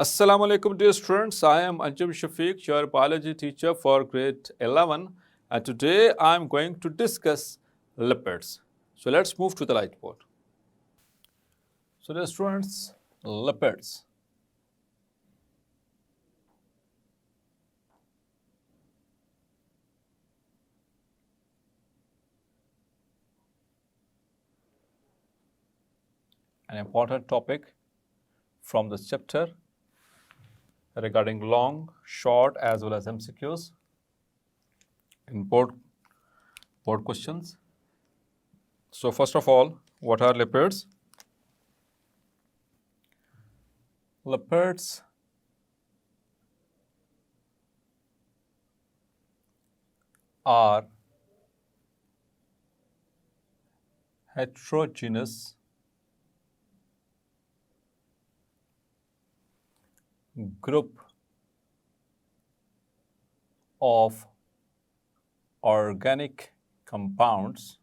Assalamu alaikum dear students, I am Anjum Shafiq, your biology teacher for grade 11, and today I am going to discuss lipids. So let's move to the whiteboard. So dear students, lipids. An important topic from this chapter regarding long, short as well as MCQs in board questions. So first of all, what are lipids? Lipids are heterogeneous group of organic compounds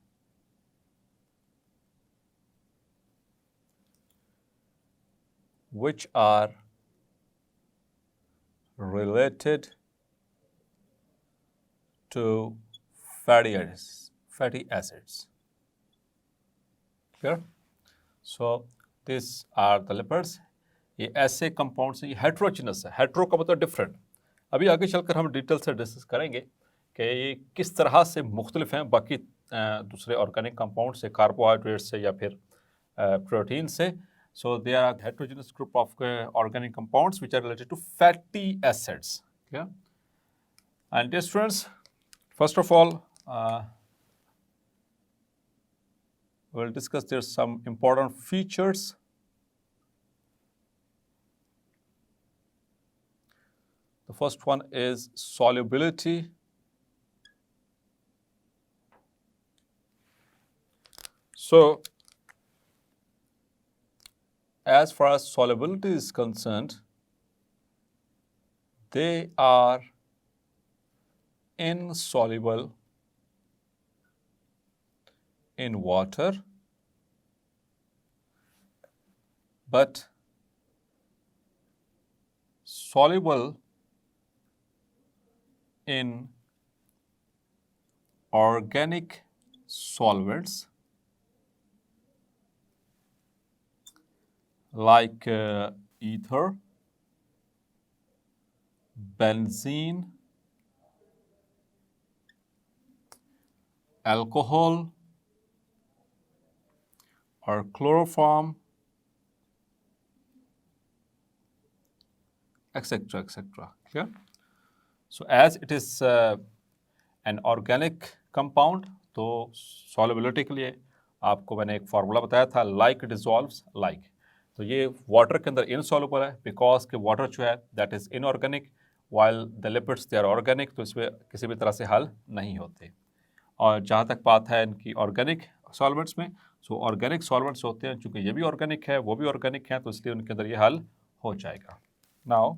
which are related to fatty acids. Clear? So these are the lipids. ये ऐसे compounds ये heterogeneous है. Hetero का मतलब different. अभी आगे चलकर हम डिटेल से डिस्कस करेंगे कि ये किस तरह से मुख्तलिफ हैं बाकी दूसरे ऑर्गेनिक कंपाउंड से, कार्बोहाइड्रेट से या फिर प्रोटीन से. So they are a heterogeneous group of organic compounds which are related to fatty acids. Yeah. And dear students, first of all, we'll discuss there some important features. The first one is solubility. So, as far as solubility is concerned, they are insoluble in water, but soluble in organic solvents like ether, benzene, alcohol, or chloroform, etc. etc. Clear? So as it is an organic compound, तो solubility के लिए आपको मैंने एक formula बताया था, like dissolves like. तो ये वाटर के अंदर insoluble है बिकॉज कि वाटर जो है that is inorganic while the lipids they are organic, तो इसमें किसी भी तरह से हल नहीं होते. और जहाँ तक बात है इनकी ऑर्गेनिक सॉल्वेंट्स में, सो ऑर्गेनिक सॉल्वेंट्स होते हैं चूँकि ये भी ऑर्गेनिक है वो भी ऑर्गेनिक है, तो इसलिए उनके अंदर ये हल हो जाएगा. Now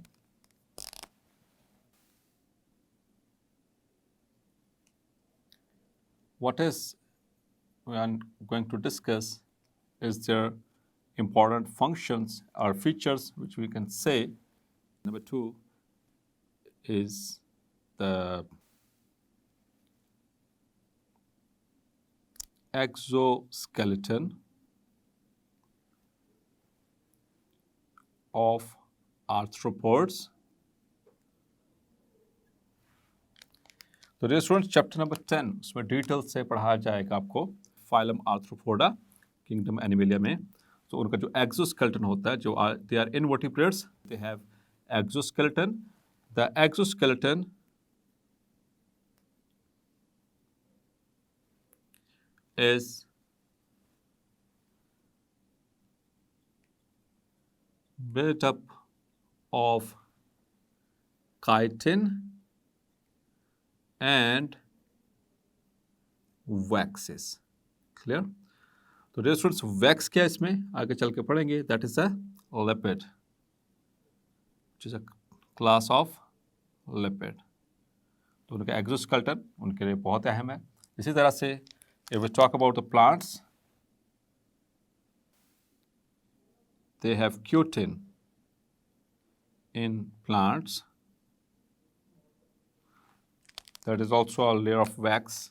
what is we are going to discuss is their important functions or features which we can say. Number 2 is the exoskeleton of arthropods. तो डियर स्टूडेंट्स चैप्टर नंबर 10 उसमें डिटेल से पढ़ाया जाएगा आपको फाइलम आर्थ्रोपोडा किंगडम एनिमेलिया में. तो उनका जो एक्सोस्केलेटन होता है, जो they are invertebrates, they have exoskeleton. The exoskeleton is built up of chitin and waxes. Clear? तो डियर स्टूडेंट्स वैक्स क्या है इसमें आगे चल के पढ़ेंगे. That is a lipid which is a class of lipid. तो उनका एक्सोस्केलेटन उनके लिए बहुत अहम है. इसी तरह से if we talk about the plants, they have cutin in plants. That is also a layer of wax.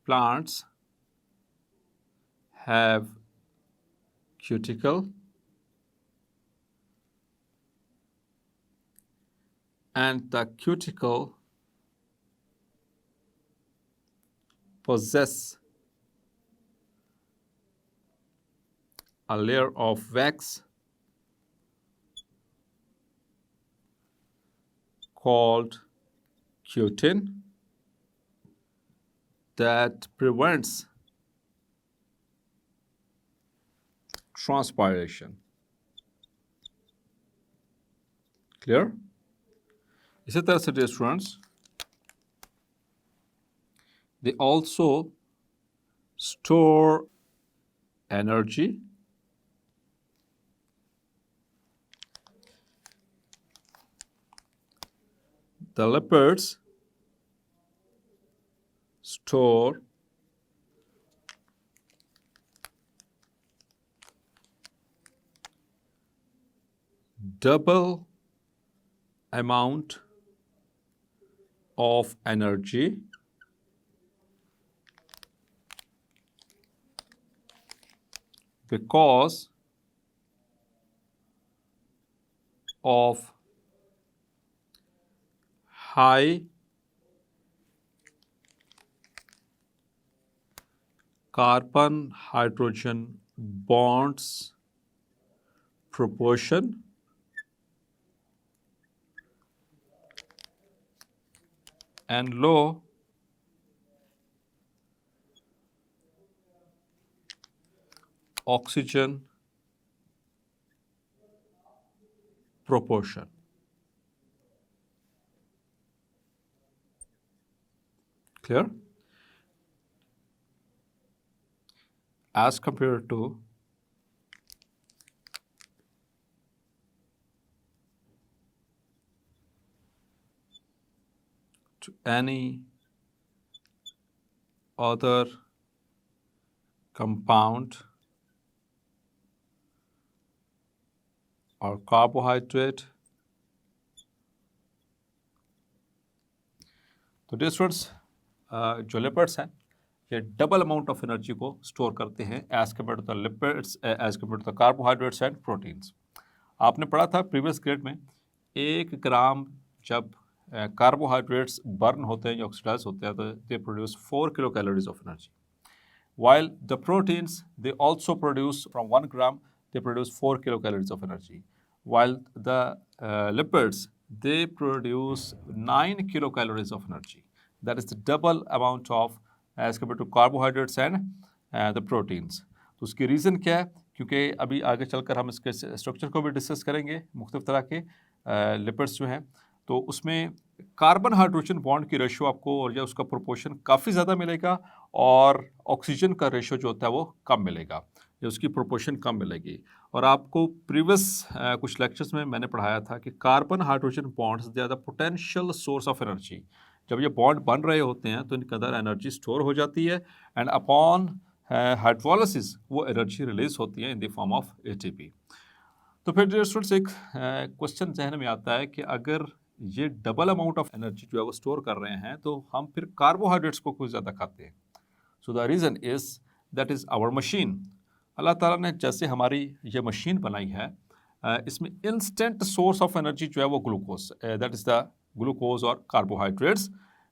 Plants have cuticle and the cuticle possess a layer of wax called cutin that prevents transpiration. Clear? इसी तरह से dear students, they also store energy the lipids store double amount of energy because of high carbon hydrogen bonds proportion and low oxygen proportion. Clear? As compared to any other compound or carbohydrate. तो dear students, जो lipids हैं ये double amount of energy को store करते हैं as compare to the lipids, as compare to the carbohydrates and proteins. आपने पढ़ा था प्रीवियस ग्रेड में 1 ग्राम जब कार्बोहाइड्रेट्स बर्न होते हैं या ऑक्सीडाइज होते हैं तो they produce 4 kilo calories of energy, while the proteins they also produce from 1 gram they produce 4 kilocalories of energy, while the lipids they produce 9 kilocalories of energy. That is the double amount of as compared to carbohydrates and the proteins. तो उसकी reason क्या है? क्योंकि अभी आगे चलकर हम इसके स्ट्रक्चर को भी डिस्कस करेंगे, मुख्तलिफ तरह के लिपिड्स जो हैं, तो उसमें कार्बन हाइड्रोजन बॉन्ड की रेशो आपको और या उसका प्रोपोर्शन काफ़ी ज़्यादा मिलेगा और ऑक्सीजन का रेशो जो होता है वो कम मिलेगा या उसकी प्रोपोर्शन कम मिलेगी. और आपको प्रीवियस कुछ लेक्चर्स में मैंने पढ़ाया था कि carbon hydrogen bonds they are the potential source of energy. जब ये बॉन्ड बन रहे होते हैं तो इनके अंदर एनर्जी स्टोर हो जाती है एंड अपॉन हाइड्रोलिसिस वो एनर्जी रिलीज होती है in the form of ATP. तो फिर डियर स्टूडेंट्स एक क्वेश्चन जहन में आता है कि अगर ये डबल अमाउंट ऑफ एनर्जी जो है वो स्टोर कर रहे हैं तो हम फिर कार्बोहाइड्रेट्स को कुछ ज़्यादा खाते हैं. So the reason is that is our machine. अल्लाह ताला ने जैसे हमारी ये मशीन बनाई है इसमें इंस्टेंट सोर्स ऑफ एनर्जी जो है वो glucose, that is the glucose और carbohydrates,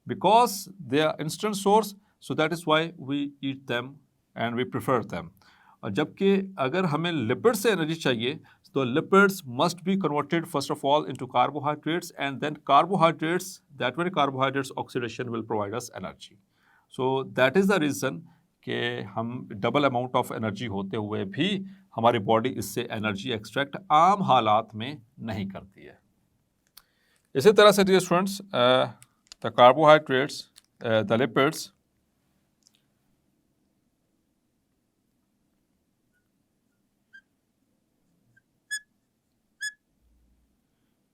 because they are instant source, so that is why we eat them and we prefer them. और जबकि अगर हमें लिपिड से एनर्जी चाहिए तो lipids must be converted first of all into carbohydrates and then carbohydrates, that very carbohydrates oxidation will provide us energy. So that is the reason कि हम double amount of energy होते हुए भी हमारी body इससे energy extract आम हालात में नहीं करती है. इसी तरह से dear students, the carbohydrates, the lipids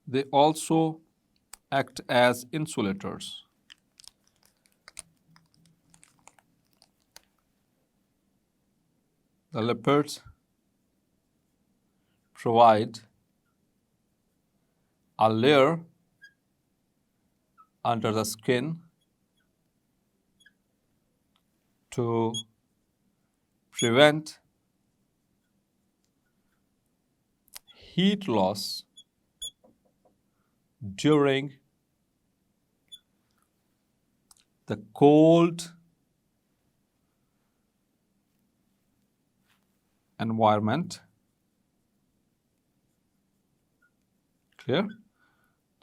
they also act as insulators. The lipids provide a layer under the skin to prevent heat loss during the cold environment. Clear?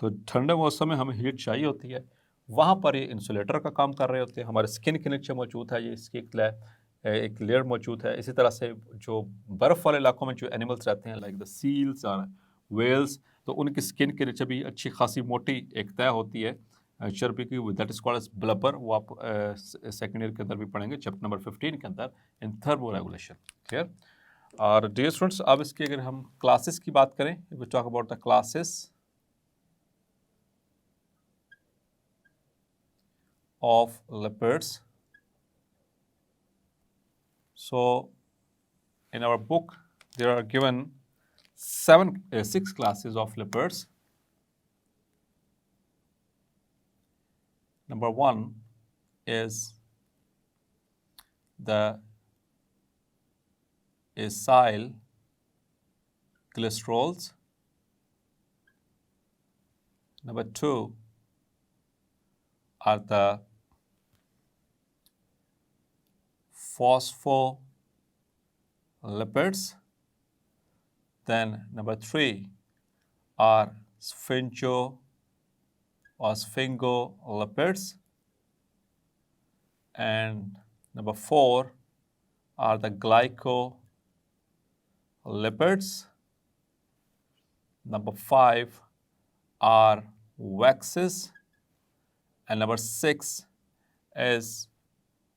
तो ठंडे मौसम में हमें हीट चाहिए होती है, वहाँ पर ये इंसुलेटर का काम कर रहे होते हैं। हमारे स्किन के नीचे मौजूद है, ये इसकी एक लेयर मौजूद है। इसी तरह से जो बर्फ़ वाले इलाकों में जो एनिमल्स रहते हैं लाइक द सील्स और वेल्स, तो उनकी स्किन के नीचे भी अच्छी खासी मोटी एक तह होती है चर्बी की, that is called as blubber. वो आप सेकेंड ईयर के अंदर भी पढ़ेंगे, चैप्टर नंबर 15 के अंदर, इन थर्मो रेगुलेशन। क्लियर? और डियर स्टूडेंट्स, अब इसकी अगर हम क्लासेस की बात करें, we talk about the classes of lipids. So in our book there are given 6 classes of lipids. Number 1 is the acyl glycerols. Number 2 are the phospholipids. Then number 3 are sphingolipids. And number 4 are the glycolipids. Number 5 are waxes. And number 6 is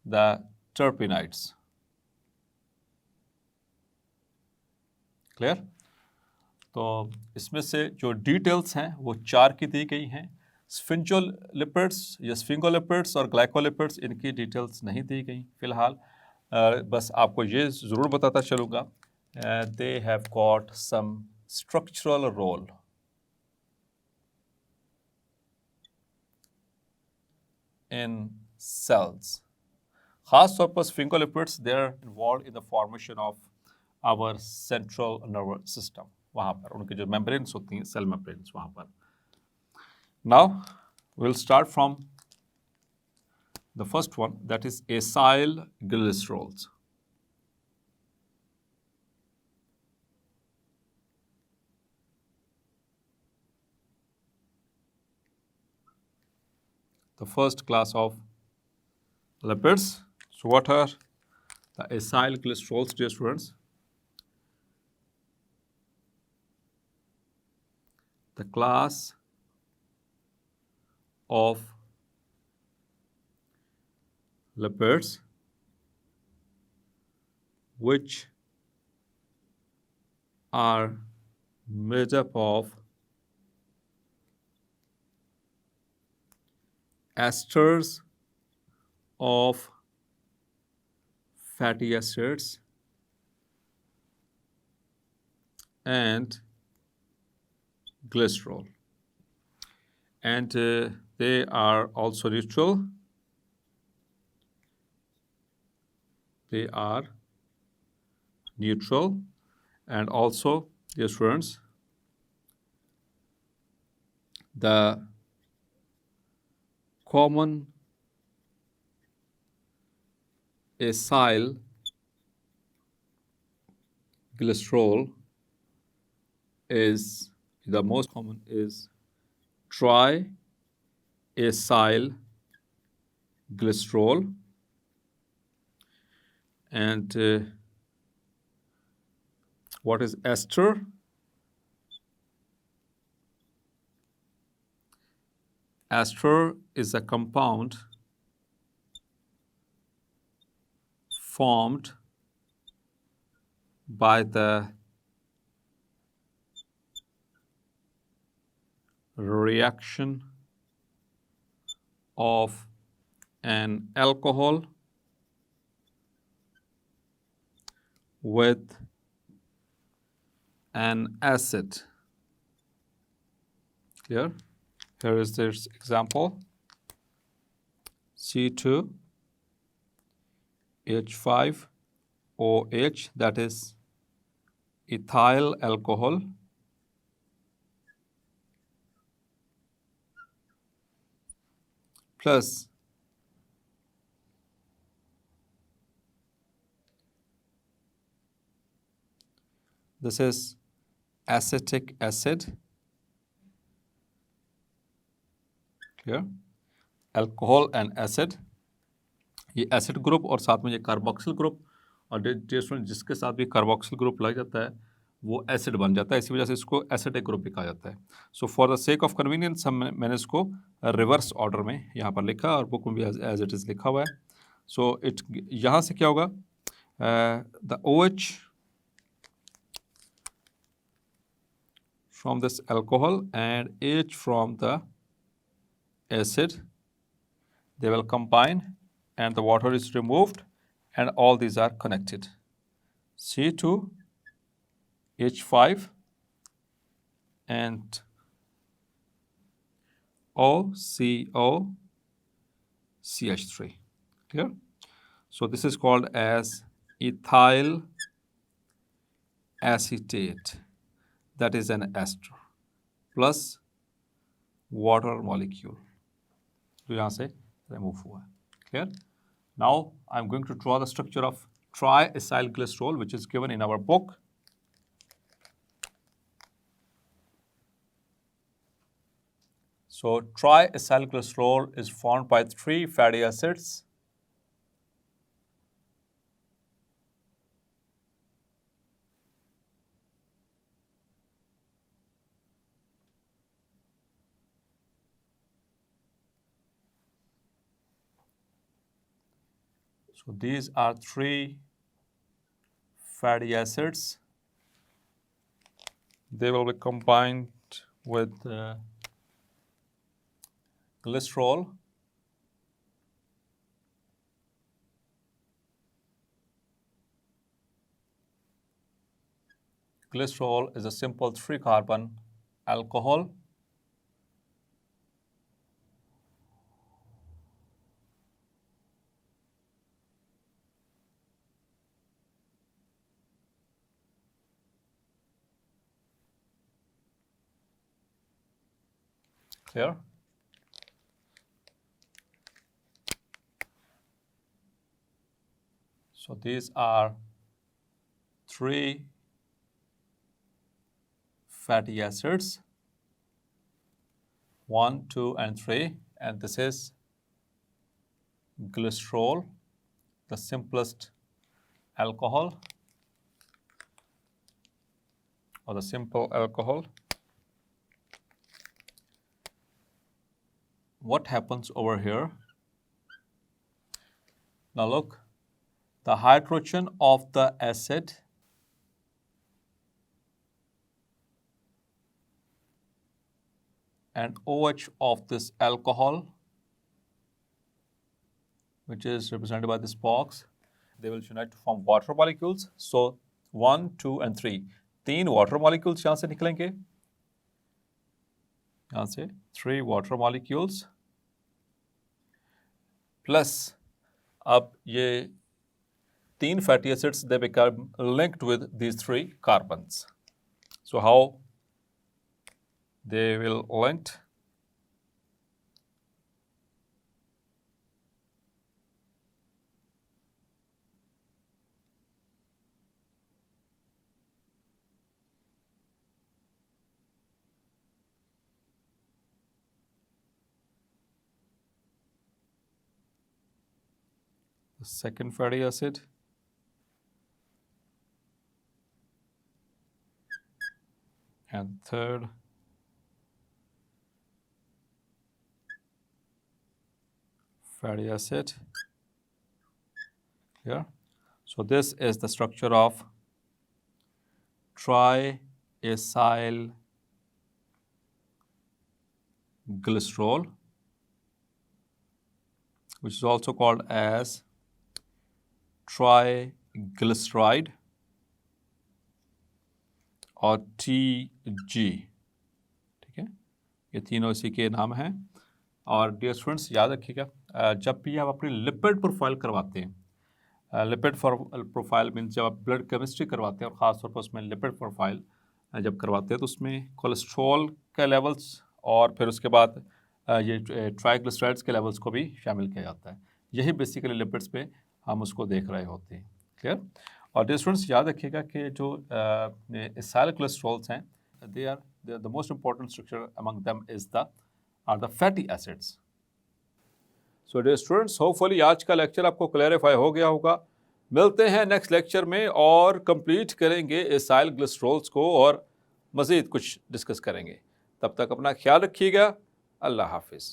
the terpenoids. Clear? तो इसमें से जो details हैं वो 4 की दी गई हैं। Sphingolipids या स्फिंगोलिपिड्स और ग्लाइकोलिपिड्स, इनकी डिटेल्स नहीं दी गई फिलहाल। बस आपको ये ज़रूर बताता चलूँगा, they have got some structural role in cells. खास तौर पर स्फिंगोलिपिड्स, they are involve in the formation of our central nervous system. वहाँ पर उनके जो मेम्ब्रेन्स होती हैं, सेल मेम्ब्रेन्स, वहाँ पर। Now will start from the first one, that is acyl glycerols. The first class of lipids. So what are the acyl glycerols, dear students? The class of lipids which are made up of esters of fatty acids and glycerol, and they are also neutral. They are neutral, and also, dear students, the common acyl glycerol is, the most common is triacyl glycerol, and what is ester? Ester is a compound formed by the reaction of an alcohol with an acid. Clear? Here is this example. C2H5OH, that is ethyl alcohol, plus this is acetic acid. Clear? Alcohol and acid. ये acid group और साथ में ये carboxyl group, और जिसके साथ भी carboxyl group लग जाता है वो एसिड बन जाता है, इसी वजह से इसको एसिडिक ग्रुप भी कहा जाता है. So for the sake of convenience मैंने इसको रिवर्स ऑर्डर में यहाँ पर लिखा और बुक में भी एज इट इज़ लिखा हुआ है. सो यहाँ से क्या होगा, the OH from this alcohol and H from the acid, they will combine and the water is removed and all these are connected. C2H5 and OCOCH3. Clear? So this is called as ethyl acetate, that is an ester plus water molecule जो यहाँ से remove हुआ है. Clear? Now I'm going to draw the structure of triacylglycerol which is given in our book. So triacylglycerol is formed by 3 fatty acids. So these are 3 fatty acids. They will be combined with glycerol. Glycerol is a simple 3-carbon alcohol. Clear? So these are 3 fatty acids, 1, 2, and 3, and this is glycerol, the simplest alcohol or the simple alcohol. What happens over here? Now look, the hydrogen of the acid and OH of this alcohol, which is represented by this box, they will unite to form water molecules. So 1, 2, and 3. 3 water molecules यहाँ से निकलेंगे, यहाँ से 3 water molecules plus अब ये 3 fatty acids, they become linked with these 3 carbons. So how they will link? The second fatty acid and third fatty acid here. So this is the structure of triacylglycerol, which is also called as triglyceride or TG. ठीक है? ये तीनों इसी के नाम हैं। और dear students याद रखिएगा, जब भी आप अपनी लिपिड प्रोफाइल करवाते हैं, लिपिड प्रोफाइल मीन्स जब आप ब्लड केमिस्ट्री करवाते हैं और ख़ासतौर पर उसमें लिपिड प्रोफाइल जब करवाते हैं तो उसमें कोलेस्ट्रॉल के लेवल्स और फिर उसके बाद ये ट्राइग्लिसराइड्स के लेवल्स को भी शामिल किया जाता है। यही बेसिकली लिपिड्स पे हम उसको देख रहे होते हैं। क्लियर? और डियर स्टूडेंट्स याद रखिएगा कि जो एसाइल कोलेस्ट्रॉल्स हैं, they are the most important structure among them is the fatty acids. So dear students, hopefully आज का लेक्चर आपको क्लैरिफाई हो गया होगा। मिलते हैं नेक्स्ट लेक्चर में और कंप्लीट करेंगे एसाइल कोलेस्ट्रॉल्स को और मज़ीद कुछ डिस्कस करेंगे। तब तक अपना ख्याल रखिएगा। अल्लाह हाफिज़।